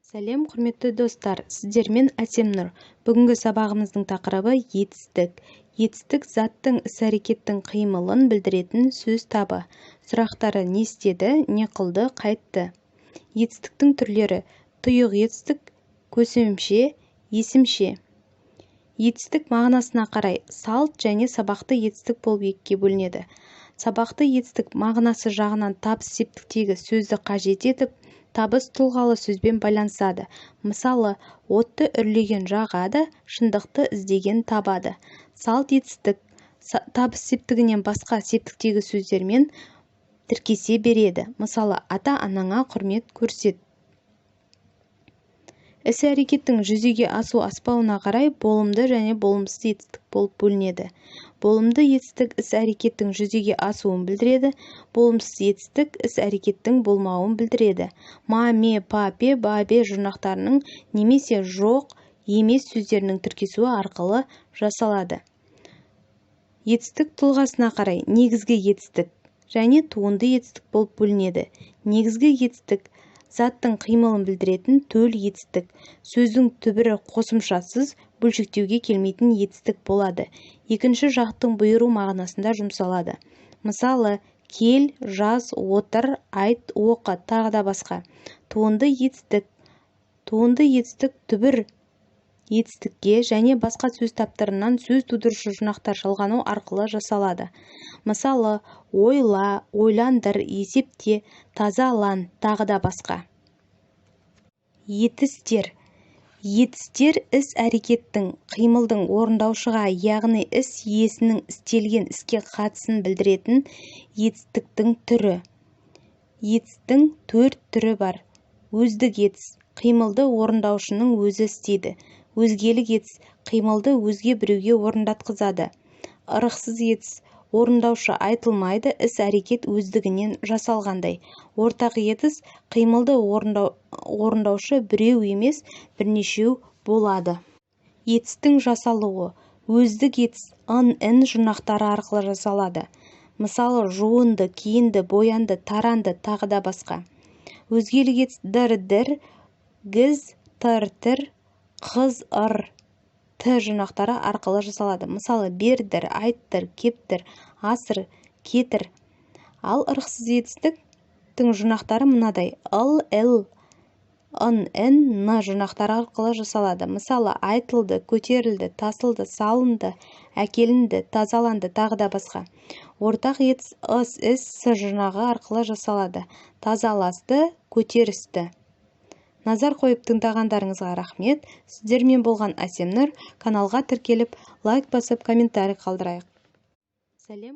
Сәлем, құрметті достар, сіздермен Әсемнұр. Бүгінгі сабағымыздың тақырыбы етістік. Етістік заттың іс-әрекеттің қимылын білдіретін сөз табы. Сұрақтары: не істеді, не қылды, қайтты. Етістіктің түрлері: тұйық етістік, көсемше, есімше. Етістік мағынасына қарай салт және сабақты етістік болып екіге бөлінеді. Сабақты етістік мағынасы жағынан табыс септіктегі сөзді қажет етіп, табыс тұлғалы сөзбен байланысады. Мысалы, отты үрлеген жағады, шындықты іздеген табады. Салт етістік табыс септігінен басқа септіктегі сөздермен тіркесе береді. Мысалы, ата-анаңа құрмет көрсет. Іс-әрекеттің жүзеге асу-аспауына қарай болымды және болымсыз етістік болып бөлінеді. Болымды етістік іс-әрекеттің жүзеге асуын білдіреді, болымсыз етістік іс-әрекеттің болмауын білдіреді. Ма, ме, па, пе, ба, бе жұрнақтарының немесе жоқ, емес сөздерінің тіркесуі арқылы жасалады. Етістік тұлғасына қарай негізгі етістік және туынды етістік болып бөлінеді. Негізгі етістік заттың қимылын білдіретін төл етістік, сөздің түбірі қосымшасыз бөлшектеуге келмейтін етістік болады. Екінші жақтың бұйыру мағынасында жұмсалады. Мысалы, кел, жаз, отыр, айт, оқы, тағы да басқа. Туынды етістік түбір етістікке және басқа сөз таптарынан сөз тудырушы жұрнақтар жалғану арқылы жасалады. Мысалы, ойла, ойландыр, есепте, тазалан, тағы да басқа. Етістер. Етістер іс-әрекеттің, қимылдың орындаушыға, яғни іс иесінің істелген іске қатысын білдіретін етістіктің түрі. Етістің 4 түрі бар. Өздік етіс. Қимылды орындаушының өзі істейді. Өзгелік етіс. Қимылды өзге біреуге орындатқызады. Ырықсыз етіс. Орындаушы айтылмайды, іс-әрекет өздігінен жасалғандай. Ортақ етіс. Қимылды орындаушы біреу емес, бірнешеу болады. Етістің жасалуы. Өздік етіс ын жұрнақтары арқылы жасалады. Мысалы, жуынды, киінді, боянды, таранды, тағы да басқа. Өзгелік етіс дір, гіз, тір, қыз, т жұрнақтары арқылы жасалады. Мысалы, бердір, айттыр, кептір, асыр, кетір. Ал ырықсыз етістіктің жұрнақтары мынадай: ыл, н жұрнақтары арқылы жасалады. Мысалы, айтылды, көтерілді, тасылды, салынды, әкелінді, тазаланды, тағы да басқа. Ортақ етіс с жұрнағы арқылы жасалады. Тазаласты, көтерісті. Назар қойып тыңдағандарыңызға рахмет. Сіздермен болған Әсемнұр. Каналға тіркеліп, лайк басып, комментарий қалдырайық. Сәлем.